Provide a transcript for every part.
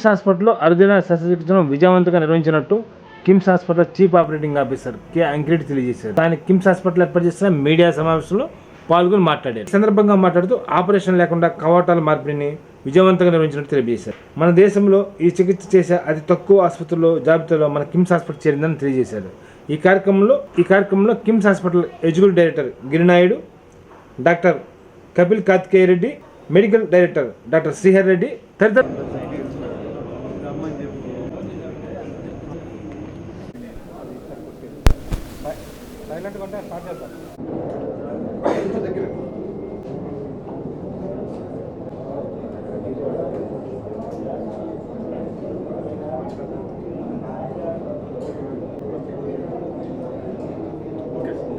కిమ్స్ హాస్పిటల్లో అరుదైన శస్త్రచికిత్సను విజయవంతంగా నిర్వహించినట్టు KIMS hospital chief operating officer K Ankireddy తెలియజేశారు. ఆయన కిమ్స్ హాస్పిటల్ ఏర్పాటు చేసిన మీడియా సమావేశంలో పాల్గొని మాట్లాడారు. ఈ సందర్భంగా మాట్లాడుతూ ఆపరేషన్ లేకుండా కవాటాల మార్పిడిని విజయవంతంగా నిర్వహించినట్టు తెలియజేశారు. మన దేశంలో ఈ చికిత్స చేసే అతి తక్కువ ఆసుపత్రుల్లో జాబితాలో మన కిమ్స్ హాస్పిటల్ చేరిందని తెలియజేశారు. ఈ కార్యక్రమంలో KIMS hospital executive director Girinaidu, doctor Kapil Karthikeya Reddy, medical director doctor Srihar Reddy తదితరులు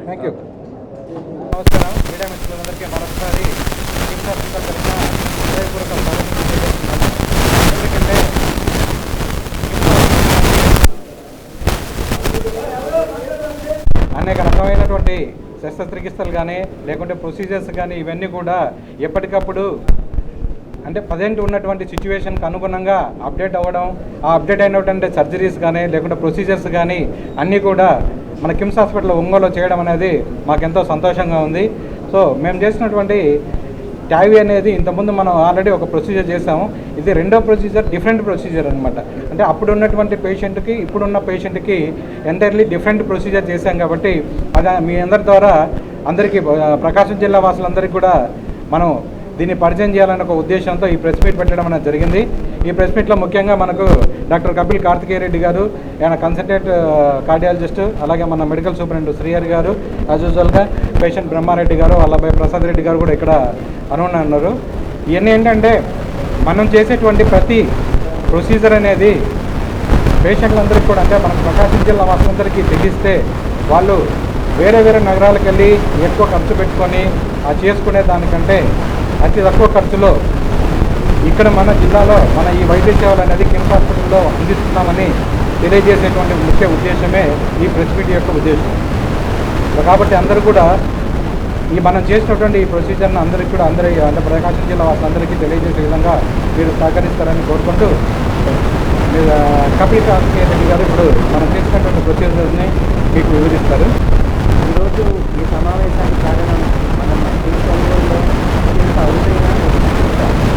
థ్యాంక్ యూ. నమస్కారం మీడియా మిత్రులందరికీ మరొకసారి కిమ్స్ హాస్పిటల్ తరఫున హృదయపూర్వక స్వాగతం తెలియజేస్తున్నాము. ఎందుకంటే అనేక రకమైనటువంటి శస్త్రచికిత్సలు కానీ లేకుంటే ప్రొసీజర్స్ కానీ ఇవన్నీ కూడా ఎప్పటికప్పుడు అంటే ప్రజెంట్ ఉన్నటువంటి సిచ్యువేషన్కి అనుగుణంగా అప్డేట్ అవ్వడం, ఆ అప్డేట్ అయినటువంటి సర్జరీస్ కానీ లేకుంటే ప్రొసీజర్స్ కానీ అన్నీ కూడా మన కిమ్స్ హాస్పిటల్ ఒంగోలులో చేయడం అనేది మాకెంతో సంతోషంగా ఉంది. సో మేము చేసినటువంటి ట్యావీ అనేది ఇంతకుముందు మనం ఆల్రెడీ ఒక ప్రొసీజర్ చేసాము. ఇది రెండో ప్రొసీజర్, డిఫరెంట్ ప్రొసీజర్ అనమాట. అంటే అప్పుడు ఉన్నటువంటి పేషెంట్కి ఇప్పుడున్న పేషెంట్కి ఎంటైర్లీ డిఫరెంట్ ప్రొసీజర్ చేశాం కాబట్టి అది మీ అందరి ద్వారా అందరికీ ప్రకాశం జిల్లా వాసులందరికీ కూడా మనం దీన్ని పరిచయం చేయాలనే ఒక ఉద్దేశంతో ఈ ప్రెస్ మీట్ పెట్టడం అనేది జరిగింది. ఈ ప్రెస్ మీట్లో ముఖ్యంగా మనకు డాక్టర్ కపిల్ కార్తికేయ రెడ్డి గారు, ఆయన కన్సల్టెంట్ కార్డియాలజిస్ట్, అలాగే మన మెడికల్ సూపరింటెండెంట్ శ్రీహరి గారు, యాజ్ యూజువల్గా పేషెంట్ బ్రహ్మారెడ్డి గారు, వాళ్ళ అబ్బాయి ప్రసాద్ రెడ్డి గారు కూడా ఇక్కడ ఉన్నారు. ఇవన్నీ ఏంటంటే మనం చేసేటువంటి ప్రతి ప్రొసీజర్ అనేది పేషెంట్లందరికీ కూడా అంటే మన ప్రకాశం జిల్లా వాసులందరికీ తెలిస్తే వాళ్ళు వేరే వేరే నగరాలకు వెళ్ళి ఎక్కువ ఖర్చు పెట్టుకొని ఆ చేసుకునే దానికంటే అతి తక్కువ ఖర్చులో ఇక్కడ మన జిల్లాలో మన ఈ వైద్య సేవలు అనేది కిమ్స్ హాస్పిటల్లో అందిస్తున్నామని తెలియజేసేటువంటి ముఖ్య ఉద్దేశమే ఈ ప్రెస్ మీట్ యొక్క ఉద్దేశం. కాబట్టి అందరూ కూడా ఈ మనం చేసినటువంటి ఈ ప్రొసీజర్ను అందరికీ కూడా అంటే ప్రకాశం జిల్లా వాసులందరికీ తెలియజేసే విధంగా మీరు సహకరిస్తారని కోరుకుంటూ కపిల్ కార్తికేయ రెడ్డి గారు ఇప్పుడు మనం చేసినటువంటి ప్రొసీజర్ని మీకు వివరిస్తారు. ఈరోజు ఈ సమావేశానికి కారణం మనం ఒంగోలులో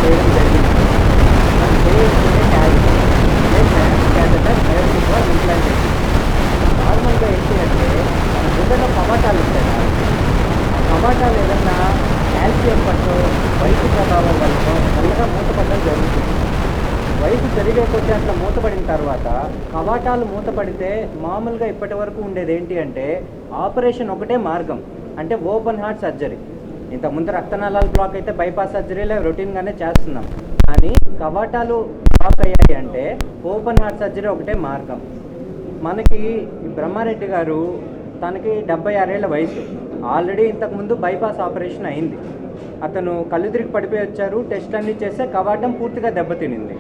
చేయడం జరిగింది. మనం చేయాల్సిందే ఇంప్లాంటేషన్. నార్మల్గా ఏంటి అంటే మన గుండెలో కవాటాలు ఉంటాయి. ఆ కవాటాలు ఏదన్నా కాల్షియం పట్టు వయసు ప్రభావం వల్ల మెల్లగా మూతపడడం జరుగుతుంది. వయసు పెరిగేకొచ్చి అట్లా మూతపడిన తర్వాత కవాటాలు మూతపడితే మామూలుగా ఇప్పటి వరకు ఉండేది ఏంటి అంటే ఆపరేషన్ ఒకటే మార్గం, అంటే ఓపెన్ హార్ట్ సర్జరీ. ఇంతకుముందు రక్తనాళాలు బ్లాక్ అయితే బైపాస్ సర్జరీలో రొటీన్గానే చేస్తున్నాం. కానీ కవాటాలు బ్లాక్ అయ్యాయి అంటే ఓపెన్ హార్ట్ సర్జరీ ఒకటే మార్గం. మనకి బ్రహ్మారెడ్డి గారు తనకి 76 ఏళ్ళ వయసు, ఆల్రెడీ ఇంతకుముందు బైపాస్ ఆపరేషన్ అయింది. అతను కళ్ళు తిరిగి పడిపోయి వచ్చారు, టెస్ట్ అన్నీ చేస్తే కవాటం పూర్తిగా దెబ్బతినింది.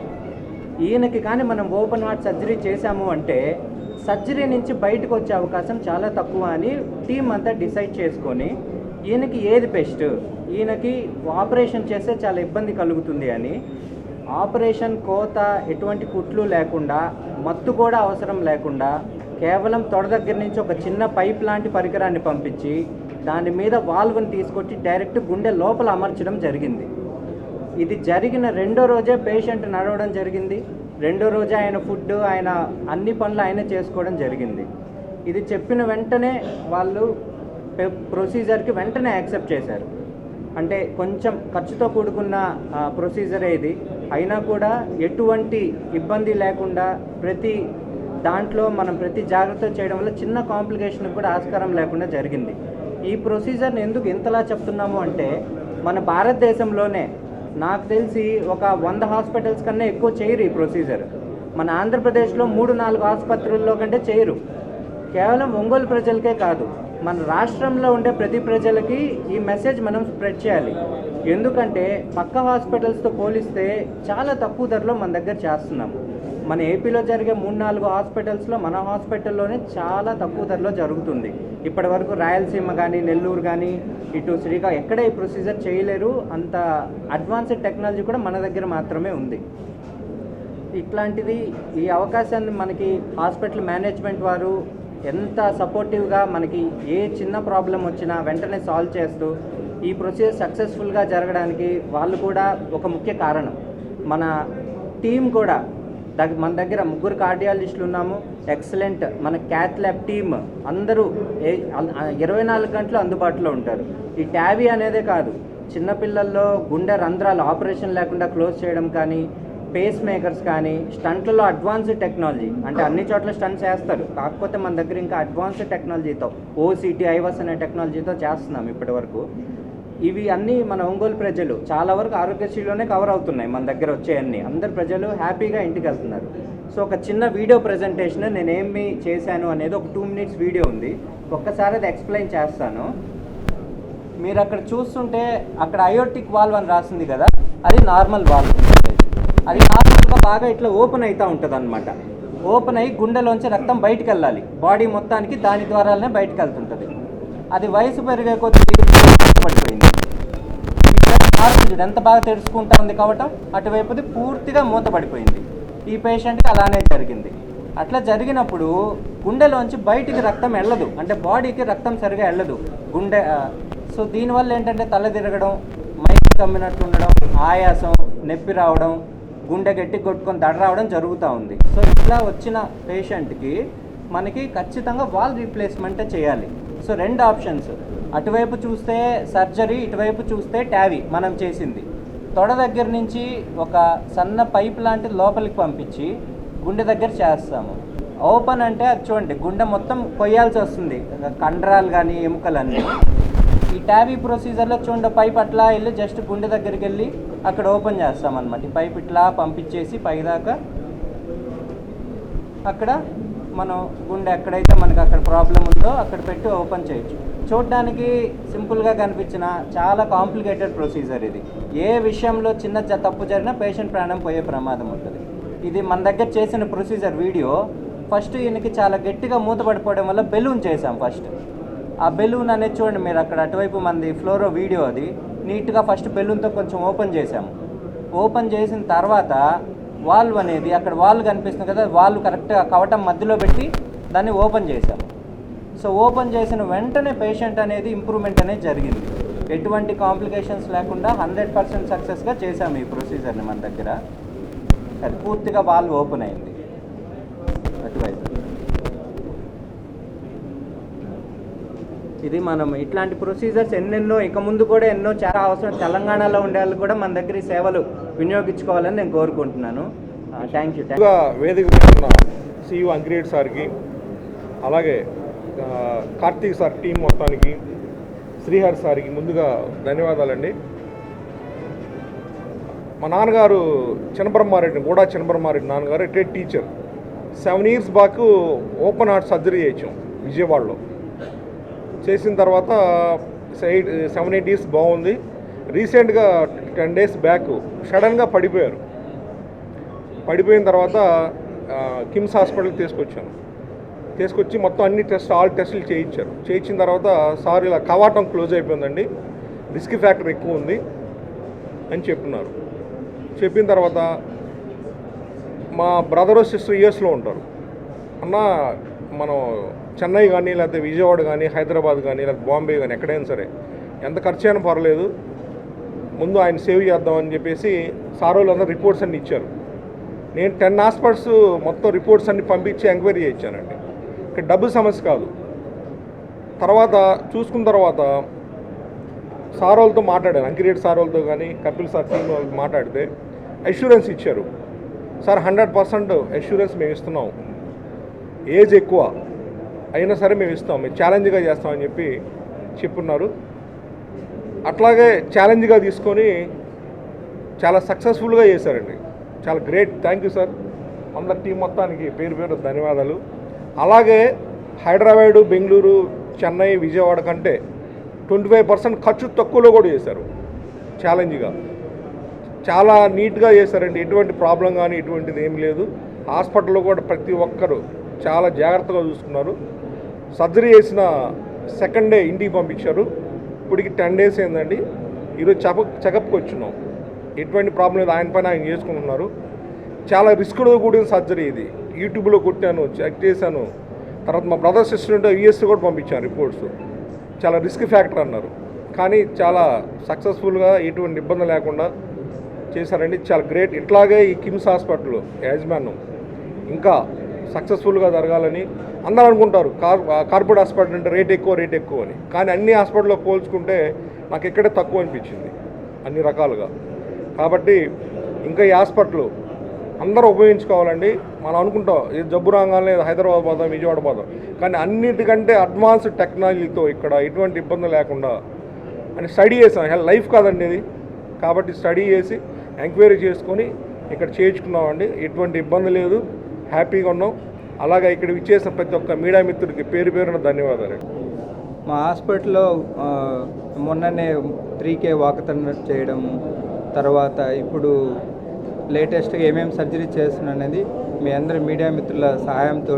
ఈయనకి కానీ మనం ఓపెన్ హార్ట్ సర్జరీ చేశాము అంటే సర్జరీ నుంచి బయటకు వచ్చే అవకాశం చాలా తక్కువ అని టీం అంతా డిసైడ్ చేసుకొని ఈయనకి ఏది బెస్ట్, ఈయనకి ఆపరేషన్ చేస్తే చాలా ఇబ్బంది కలుగుతుంది అని ఆపరేషన్ కోత ఎటువంటి కుట్లు లేకుండా, మత్తు కూడా అవసరం లేకుండా కేవలం తొడ దగ్గర నుంచి ఒక చిన్న పైప్ లాంటి పరికరాన్ని పంపించి దాని మీద వాల్వ్ని తీసుకొచ్చి డైరెక్ట్ గుండె లోపల అమర్చడం జరిగింది. ఇది జరిగిన రెండో రోజే పేషెంట్ నడవడం జరిగింది. రెండో రోజే ఆయన ఫుడ్, ఆయన అన్ని పనులు ఆయన చేసుకోవడం జరిగింది. ఇది చెప్పిన వెంటనే వాళ్ళు ప్రొసీజర్కి వెంటనే యాక్సెప్ట్ చేశారు. అంటే కొంచెం ఖర్చుతో కూడుకున్న ప్రొసీజరే ఇది, అయినా కూడా ఎటువంటి ఇబ్బంది లేకుండా ప్రతి దాంట్లో మనం ప్రతి జాగ్రత్త చేయడం వల్ల చిన్న కాంప్లికేషన్ కూడా ఆస్కారం లేకుండా జరిగింది. ఈ ప్రొసీజర్ని ఎందుకు ఇంతలా చెప్తున్నాము అంటే మన భారతదేశంలోనే నాకు తెలిసి ఒక 100 హాస్పిటల్స్ కన్నా ఎక్కువ చేయరు ఈ ప్రొసీజర్. మన ఆంధ్రప్రదేశ్లో 3-4 ఆసుపత్రుల్లో కంటే చేయరు. కేవలం ఒంగోలు ప్రజలకే కాదు, మన రాష్ట్రంలో ఉండే ప్రతి ప్రజలకి ఈ మెసేజ్ మనం స్ప్రెడ్ చేయాలి. ఎందుకంటే పక్క హాస్పిటల్స్తో పోలిస్తే చాలా తక్కువ ధరలో మన దగ్గర చేస్తున్నాము. మన ఏపీలో జరిగే 3-4 హాస్పిటల్స్లో మన హాస్పిటల్లోనే చాలా తక్కువ ధరలో జరుగుతుంది. ఇప్పటి వరకు రాయలసీమ కానీ, నెల్లూరు కానీ, ఇటు శ్రీకాకుళం ఎక్కడ ఈ ప్రొసీజర్ చేయలేరు. అంత అడ్వాన్స్డ్ టెక్నాలజీ కూడా మన దగ్గర మాత్రమే ఉంది. ఇట్లాంటిది ఈ అవకాశాన్ని మనకి హాస్పిటల్ మేనేజ్మెంట్ వారు ఎంత సపోర్టివ్గా మనకి ఏ చిన్న ప్రాబ్లం వచ్చినా వెంటనే సాల్వ్ చేస్తూ ఈ ప్రొసీజర్ సక్సెస్ఫుల్గా జరగడానికి వాళ్ళు కూడా ఒక ముఖ్య కారణం. మన టీం కూడా మన దగ్గర 3 కార్డియాలజిస్టులు ఉన్నాము. ఎక్సలెంట్ మన క్యాత్ ల్యాబ్ టీమ్ అందరూ 24 గంటలు అందుబాటులో ఉంటారు. ఈ ట్యావీ అనేదే కాదు, చిన్నపిల్లల్లో గుండె రంధ్రాలు ఆపరేషన్ లేకుండా క్లోజ్ చేయడం కానీ, పేస్ మేకర్స్ కానీ, స్టంట్లలో అడ్వాన్స్డ్ టెక్నాలజీ, అంటే అన్ని చోట్ల స్టంట్స్ చేస్తారు, కాకపోతే మన దగ్గర ఇంకా అడ్వాన్స్డ్ టెక్నాలజీతో ఓసిటీ ఐవస్ అనే టెక్నాలజీతో చేస్తున్నాం ఇప్పటి వరకు. ఇవి అన్నీ మన ఒంగోలు ప్రజలు చాలా వరకు ఆరోగ్యశ్రీలోనే కవర్ అవుతున్నాయి. మన దగ్గర వచ్చేయన్నీ అందరు ప్రజలు హ్యాపీగా ఇంటికి వెళ్తున్నారు. సో ఒక చిన్న వీడియో ప్రజెంటేషన్ నేనేమి చేశాను అనేది ఒక 2 మినిట్స్ వీడియో ఉంది, ఒక్కసారి అది ఎక్స్ప్లెయిన్ చేస్తాను. మీరు అక్కడ చూస్తుంటే అక్కడ అయోర్టిక్ వాల్వ్ అని రాసింది కదా, అది నార్మల్ వాల్వ్. అది నార్మల్గా బాగా ఇట్లా ఓపెన్ అవుతూ ఉంటుంది అనమాట. ఓపెన్ అయ్యి గుండెలోంచి రక్తం బయటకు వెళ్ళాలి, బాడీ మొత్తానికి దాని ద్వారానే బయటకు వెళ్తుంటుంది. అది వయసు పెరిగే కొద్ది పడిపోయింది. ఎంత బాగా తెలుసుకుంటా ఉంది కావటం, అటువైపుది పూర్తిగా మూతపడిపోయింది. ఈ పేషెంట్కి అలానే జరిగింది. అట్లా జరిగినప్పుడు గుండెలోంచి బయటికి రక్తం వెళ్ళదు, అంటే బాడీకి రక్తం సరిగా వెళ్ళదు గుండె. సో దీనివల్ల ఏంటంటే తల తిరగడం, మైకి కమ్మినట్టు ఉండడం, ఆయాసం, నొప్పి రావడం, గుండె గట్టి కొట్టుకొని దడ రావడం జరుగుతూ ఉంది. సో ఇట్లా వచ్చిన పేషెంట్కి మనకి ఖచ్చితంగా వాల్వ్ రీప్లేస్మెంటే చేయాలి. సో 2 ఆప్షన్స్, అటువైపు చూస్తే సర్జరీ, ఇటువైపు చూస్తే ట్యావీ మనం చేసింది. తొడ దగ్గర నుంచి ఒక సన్న పైప్ లాంటి లోపలికి పంపించి గుండె దగ్గర చేస్తాము. ఓపెన్ అంటే అది చూడండి, గుండె మొత్తం కొయ్యాల్సి వస్తుంది, కండరాలు కానీ ఎముకలన్నీ. ఈ ట్యావీ ప్రొసీజర్లో చూడండి, పైప్ అట్లా వెళ్ళి జస్ట్ గుండె దగ్గరికి వెళ్ళి అక్కడ ఓపెన్ చేస్తామన్నమాట. ఈ పైప్ ఇట్లా పంపించేసి పైదాకా అక్కడ మనం గుండె ఎక్కడైతే మనకు అక్కడ ప్రాబ్లం ఉందో అక్కడ పెట్టి ఓపెన్ చేయొచ్చు. చూడడానికి సింపుల్గా కనిపించిన చాలా కాంప్లికేటెడ్ ప్రొసీజర్ ఇది. ఏ విషయంలో చిన్న తప్పు జరిగినా పేషెంట్ ప్రాణం పోయే ప్రమాదం ఉంటుంది. ఇది మన దగ్గర చేసిన ప్రొసీజర్ వీడియో. ఫస్ట్ ఈయనకి చాలా గట్టిగా మూతపడిపోవడం వల్ల బెలూన్ చేసాం ఫస్ట్. ఆ బెలూన్ అనేది చూడండి మీరు అక్కడ అటువైపు మంది ఫ్లోరో వీడియో, అది నీట్గా ఫస్ట్ బెలూన్తో కొంచెం ఓపెన్ చేసాము. ఓపెన్ చేసిన తర్వాత వాల్వ్ అనేది అక్కడ వాల్వ్ కనిపిస్తుంది కదా, వాల్వ్ కరెక్ట్గా కవటం మధ్యలో పెట్టి దాన్ని ఓపెన్ చేసాము. సో ఓపెన్ చేసిన వెంటనే పేషెంట్ అనేది ఇంప్రూవ్మెంట్ అనేది జరిగింది. ఎటువంటి కాంప్లికేషన్స్ లేకుండా 100% సక్సెస్గా చేసాము ఈ ప్రొసీజర్ని మన దగ్గర. అది పూర్తిగా వాల్వ్ ఓపెన్ అయింది అటువైపు. ఇది మనం ఇట్లాంటి ప్రొసీజర్స్ ఎన్నెన్నో ఇక ముందు కూడా ఎన్నో చాలా అవసరం. తెలంగాణలో ఉండే వాళ్ళు కూడా మన దగ్గర ఈ సేవలు వినియోగించుకోవాలని నేను కోరుకుంటున్నాను. Thank you. వేదిక మీద ఉన్న సిఇఓ అంకిరెడ్డి సార్కి, అలాగే కార్తీక్ సార్ టీం మొత్తానికి, శ్రీహరి సార్కి ముందుగా ధన్యవాదాలండి. మా నాన్నగారు చిన్నబ్రహ్మారెడ్డి, కూడా చిన్నబ్రహ్మారెడ్డి నాన్నగారు retired teacher. 7 years back open heart surgery చేయించాం విజయవాడలో. చేసిన తర్వాత 7-8 years బాగుంది. రీసెంట్గా 10 days బ్యాక్ సడన్గా పడిపోయారు. పడిపోయిన తర్వాత కిమ్స్ హాస్పిటల్కి తీసుకొచ్చి మొత్తం అన్ని ఆల్ టెస్టులు చేయించారు. చేయించిన తర్వాత సార్ ఇలా కవాటం క్లోజ్ అయిపోయిందండి, రిస్క్ ఫ్యాక్టర్ ఎక్కువ ఉంది అని చెప్తున్నారు. చెప్పిన తర్వాత మా బ్రదర్ సిస్టర్ యూఎస్లో ఉంటారు. అన్న మనం చెన్నై కానీ లేకపోతే విజయవాడ కానీ హైదరాబాద్ కానీ లేకపోతే బాంబే కానీ ఎక్కడైనా సరే ఎంత ఖర్చు అయినా పర్లేదు, ముందు ఆయన సేవ్ చేద్దామని చెప్పేసి సార్ వాళ్ళందరూ రిపోర్ట్స్ అన్నీ ఇచ్చారు. నేను 10 హాస్పిటల్స్ మొత్తం రిపోర్ట్స్ అన్ని పంపించి ఎంక్వైరీ చేయించానండి. ఇక్కడ డబ్బు సమస్య కాదు. తర్వాత చూసుకున్న తర్వాత సార్ వాళ్ళతో మాట్లాడాను, అంకిరెడ్డి సార్ వాళ్ళతో కానీ కపిల్ సార్ టీం వాళ్ళతో మాట్లాడితే అష్యూరెన్స్ ఇచ్చారు. సార్ 100% అష్యూరెన్స్ మేము ఇస్తున్నాం, ఏజ్ ఎక్కువ అయినా సరే మేము ఇస్తాం, మేము ఛాలెంజ్గా చేస్తామని చెప్పి చెప్పున్నారు. అట్లాగే ఛాలెంజ్గా తీసుకొని చాలా సక్సెస్ఫుల్గా చేశారండి. చాలా గ్రేట్. Thank you sir. అందరి టీం మొత్తానికి పేరు పేరు ధన్యవాదాలు. అలాగే హైదరాబాదు, బెంగళూరు, చెన్నై, విజయవాడ కంటే 25% ఖర్చు తక్కువలో కూడా చేశారు. ఛాలెంజ్గా చాలా నీట్గా చేశారండి. ఎటువంటి ప్రాబ్లం కానీ ఎటువంటిది ఏమి లేదు. హాస్పిటల్లో కూడా ప్రతి ఒక్కరు చాలా జాగ్రత్తగా చూసుకున్నారు. సర్జరీ చేసిన సెకండ్ డే ఇంటికి పంపించారు. ఇప్పటికి 10 days అయిందండి. ఈరోజు చెకప్కి వచ్చున్నాం. ఎటువంటి ప్రాబ్లం లేదు, ఆయన పైన ఆయన చేసుకుంటున్నారు. చాలా రిస్క్తో కూడిన సర్జరీ ఇది. యూట్యూబ్లో కొట్టాను, చెక్ చేశాను. తర్వాత మా బ్రదర్ సిస్టర్ ఉంటే యూఎస్ కూడా పంపించాను రిపోర్ట్స్. చాలా రిస్క్ ఫ్యాక్టర్ అన్నారు, కానీ చాలా సక్సెస్ఫుల్గా ఎటువంటి ఇబ్బంది లేకుండా చేశారండి. చాలా గ్రేట్. ఇట్లాగే ఈ కిమ్స్ హాస్పిటల్ యాజమాన్యం ఇంకా సక్సెస్ఫుల్గా జరగాలని అందరూ అనుకుంటారు. కార్పొరేట్ హాస్పిటల్ అంటే రేట్ ఎక్కువ అని, కానీ అన్ని హాస్పిటల్లో పోల్చుకుంటే నాకు ఇక్కడే తక్కువ అనిపించింది అన్ని రకాలుగా. కాబట్టి ఇంకా ఈ హాస్పిటల్ అందరూ ఉపయోగించుకోవాలండి. మనం అనుకుంటాం ఇది జబ్బు రాగానే హైదరాబాద్ పోదాం, విజయవాడ పోదాం, కానీ అన్నిటికంటే అడ్వాన్స్డ్ టెక్నాలజీతో ఇక్కడ ఎటువంటి ఇబ్బంది లేకుండా అని స్టడీ చేసాం. లైఫ్ కాదండి ఇది. కాబట్టి స్టడీ చేసి ఎంక్వైరీ చేసుకొని ఇక్కడ చేయించుకున్నామండి. ఎటువంటి ఇబ్బంది లేదు, హ్యాపీగా ఉన్నాం. అలాగే ఇక్కడ ఇచ్చేసిన ప్రతి ఒక్క మీడియా మిత్రుడికి పేరు పేరున ధన్యవాదాలు. మా హాస్పిటల్లో మొన్ననే 3K వాకథన్ చేయడం, తర్వాత ఇప్పుడు లేటెస్ట్గా ఏమేమి సర్జరీ చేస్తున్నా అనేది మీ అందరి మీడియా మిత్రుల సహాయంతో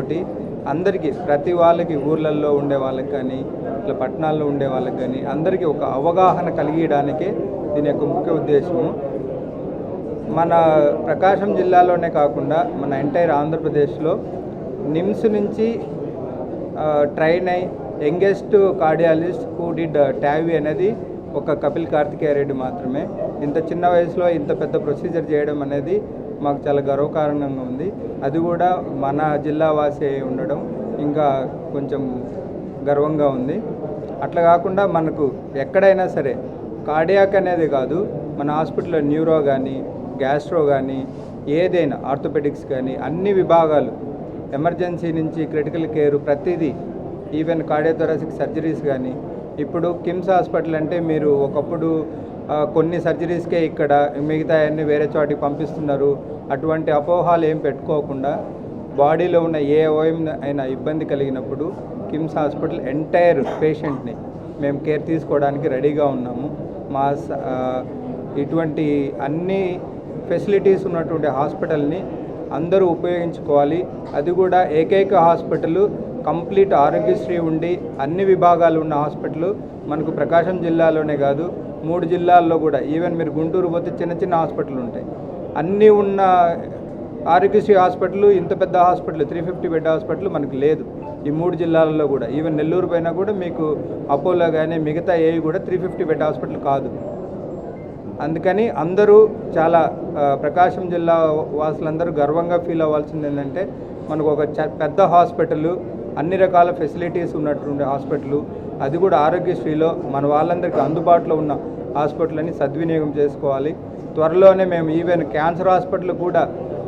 అందరికీ, ప్రతి వాళ్ళకి, ఊర్లలో ఉండే వాళ్ళకి కానీ ఇట్లా పట్టణాల్లో ఉండే వాళ్ళకి కానీ అందరికీ ఒక అవగాహన కలిగించడానికే దీని యొక్క ముఖ్య ఉద్దేశము. మన ప్రకాశం జిల్లాలోనే కాకుండా మన ఎంటైర్ ఆంధ్రప్రదేశ్లో నిమ్స్ నుంచి ట్రైన్ అయి youngest cardiologist who did Tavy అనేది ఒక కపిల్ కార్తికేయ రెడ్డి మాత్రమే. ఇంత చిన్న వయసులో ఇంత పెద్ద ప్రొసీజర్ చేయడం అనేది మాకు చాలా గర్వకారణంగా ఉంది. అది కూడా మన జిల్లా వాసి అయి ఉండడం ఇంకా కొంచెం గర్వంగా ఉంది. అట్లా కాకుండా మనకు ఎక్కడైనా సరే కార్డియాక్ అనేది కాదు, మన హాస్పిటల్లో న్యూరో కానీ, గ్యాస్ట్రో కానీ, ఏదైనా ఆర్థోపెడిక్స్ కానీ అన్ని విభాగాలు, ఎమర్జెన్సీ నుంచి క్రిటికల్ కేర్ ప్రతిదీ, ఈవెన్ కార్డియోథొరాసిక్ సర్జరీస్ కానీ. ఇప్పుడు కిమ్స్ హాస్పిటల్ అంటే మీరు ఒకప్పుడు కొన్ని సర్జరీస్కే ఇక్కడ, మిగతా అన్ని వేరే చోటికి పంపిస్తున్నారు, అటువంటి అపోహాలు ఏం పెట్టుకోకుండా బాడీలో ఉన్న ఏ అవయం అయినా ఇబ్బంది కలిగినప్పుడు కిమ్స్ హాస్పిటల్ ఎంటైర్ పేషెంట్ని మేము కేర్ తీసుకోవడానికి రెడీగా ఉన్నాము. మా ఇటువంటి అన్ని ఫెసిలిటీస్ ఉన్నటువంటి హాస్పిటల్ని అందరూ ఉపయోగించుకోవాలి. అది కూడా ఏకైక హాస్పిటల్ కంప్లీట్ ఆరోగ్యశ్రీ ఉండి అన్ని విభాగాలు ఉన్న హాస్పిటల్ మనకు ప్రకాశం జిల్లాలోనే కాదు 3 జిల్లాల్లో కూడా. ఈవెన్ మీరు గుంటూరు పోతే చిన్న చిన్న హాస్పిటల్ ఉంటాయి. అన్నీ ఉన్న ఆరోగ్యశ్రీ హాస్పిటల్, ఇంత పెద్ద హాస్పిటల్ 350 బెడ్ హాస్పిటల్ మనకు లేదు ఈ 3 జిల్లాలలో కూడా. ఈవెన్ నెల్లూరు పైన కూడా మీకు అపోలో కానీ మిగతా ఏవి కూడా 350 బెడ్ హాస్పిటల్ కాదు. అందుకని అందరూ చాలా ప్రకాశం జిల్లా వాసులందరూ గర్వంగా ఫీల్ అవ్వాల్సింది ఏంటంటే మనకు ఒక పెద్ద హాస్పిటల్, అన్ని రకాల ఫెసిలిటీస్ ఉన్నటువంటి హాస్పిటల్, అది కూడా ఆరోగ్యశ్రీలో మన వాళ్ళందరికీ అందుబాటులో ఉన్న హాస్పిటల్ అని సద్వినియోగం చేసుకోవాలి. త్వరలోనే మేము ఈవెన్ క్యాన్సర్ హాస్పిటల్ కూడా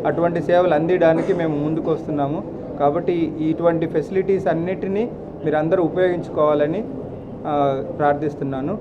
అటువంటి సేవలు అందించడానికి మేము ముందుకు వస్తున్నాము. కాబట్టి ఇటువంటి ఫెసిలిటీస్ అన్నిటినీ మీరు అందరూ ఉపయోగించుకోవాలని ప్రార్థిస్తున్నాను.